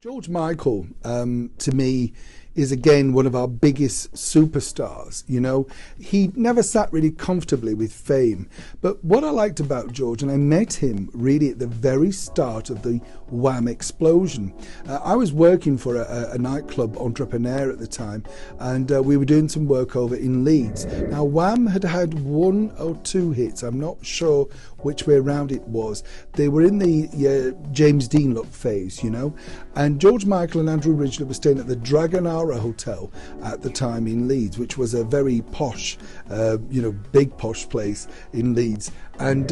George Michael, to me, is again one of our biggest superstars. You know, he never sat really comfortably with fame. But what I liked about George, and I met him really at the very start of the Wham explosion. I was working for a nightclub entrepreneur at the time, and we were doing some work over in Leeds. Now, Wham had had one or two hits. I'm not sure which way around it was. They were in the James Dean look phase, you know, and George Michael and Andrew Ridgeley were staying at the Dragonara Hotel at the time in Leeds, which was a very posh, big posh place in Leeds. And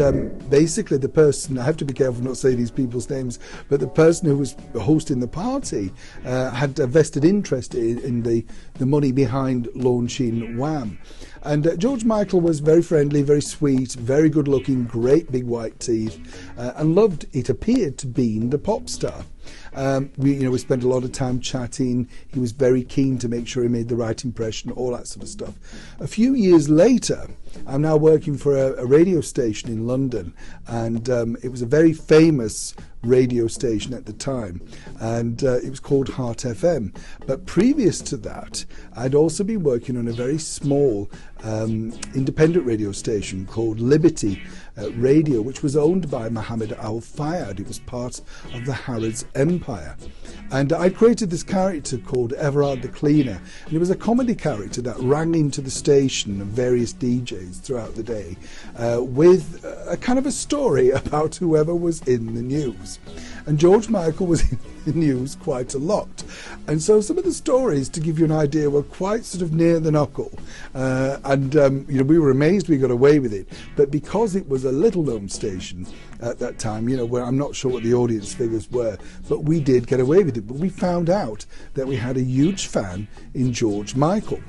basically the person, I have to be careful not saying these people's names, but the person who was hosting the party had a vested interest in the money behind launching Wham. And George Michael was very friendly, very sweet, very good looking, great big white teeth, and loved, it appeared, to being the pop star. We spent a lot of time chatting. He was very keen to make sure he made the right impression, all that sort of stuff. A few years later, I'm now working for a radio station in London, and it was a very famous radio station at the time, and it was called Heart FM. But previous to that, I'd also been working on a very small independent radio station called Liberty Radio, which was owned by Mohammed Al Fayed. It was part of the Harrods Empire. And I created this character called Everard the Cleaner, and it was a comedy character that rang into the station of various DJs throughout the day with a kind of a story about whoever was in the news. And George Michael was in the news quite a lot. And so some of the stories, to give you an idea, were quite sort of near the knuckle. We were amazed we got away with it. But because it was a little-known station at that time, where I'm not sure what the audience figures were, but we did get away with it. But we found out that we had a huge fan in George Michael.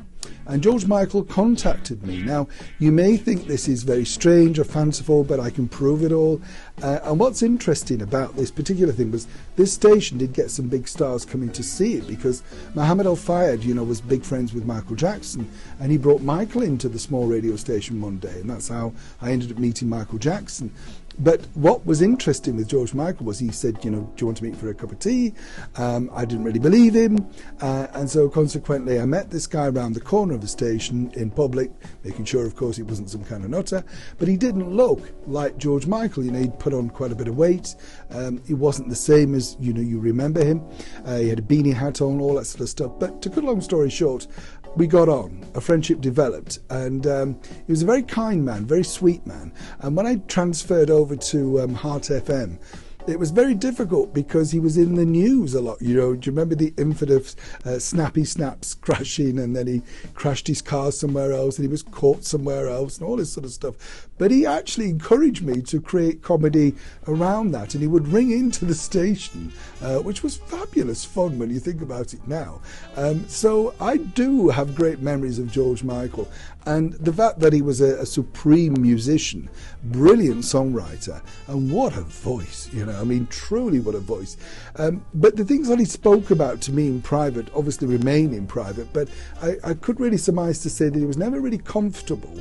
And George Michael contacted me. Now, you may think this is very strange or fanciful, but I can prove it all. And what's interesting about this particular thing was this station did get some big stars coming to see it, because Mohammed Al Fayed, was big friends with Michael Jackson, and he brought Michael into the small radio station one day, and that's how I ended up meeting Michael Jackson. But what was interesting with George Michael was he said, do you want to meet for a cup of tea? I didn't really believe him. And so consequently, I met this guy around the corner of the station in public, making sure, of course, he wasn't some kind of nutter. But he didn't look like George Michael. He'd put on quite a bit of weight. He wasn't the same as, you remember him. He had a beanie hat on, all that sort of stuff. But to cut a long story short, we got on, a friendship developed, and he was a very kind man, very sweet man. And when I transferred over to Heart FM, it was very difficult because he was in the news a lot. Do you remember the infamous snappy snaps crashing, and then he crashed his car somewhere else and he was caught somewhere else and all this sort of stuff. But he actually encouraged me to create comedy around that, and he would ring into the station, which was fabulous fun when you think about it now. So I do have great memories of George Michael, and the fact that he was a supreme musician, brilliant songwriter, and what a voice, truly what a voice. But the things that he spoke about to me in private obviously remain in private, but I could really surmise to say that he was never really comfortable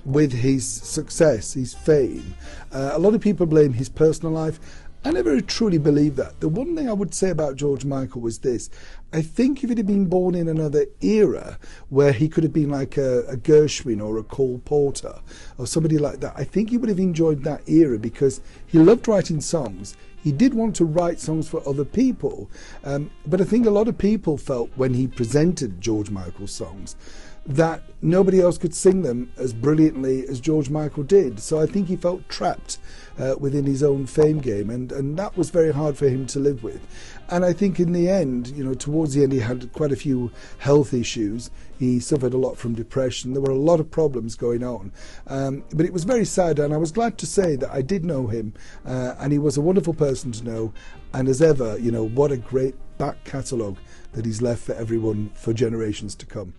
with his success, his fame. A lot of people blame his personal life. I never truly believed that. The one thing I would say about George Michael was this. I think if he'd have been born in another era where he could have been like a Gershwin or a Cole Porter or somebody like that, I think he would have enjoyed that era, because he loved writing songs. He did want to write songs for other people. But I think a lot of people felt when he presented George Michael's songs that nobody else could sing them as brilliantly as George Michael did. So I think he felt trapped within his own fame game, and that was very hard for him to live with. And I think in the end, towards the end, he had quite a few health issues. He suffered a lot from depression. There were a lot of problems going on. But it was very sad, and I was glad to say that I did know him, and he was a wonderful person to know. And as ever, what a great back catalogue that he's left for everyone for generations to come.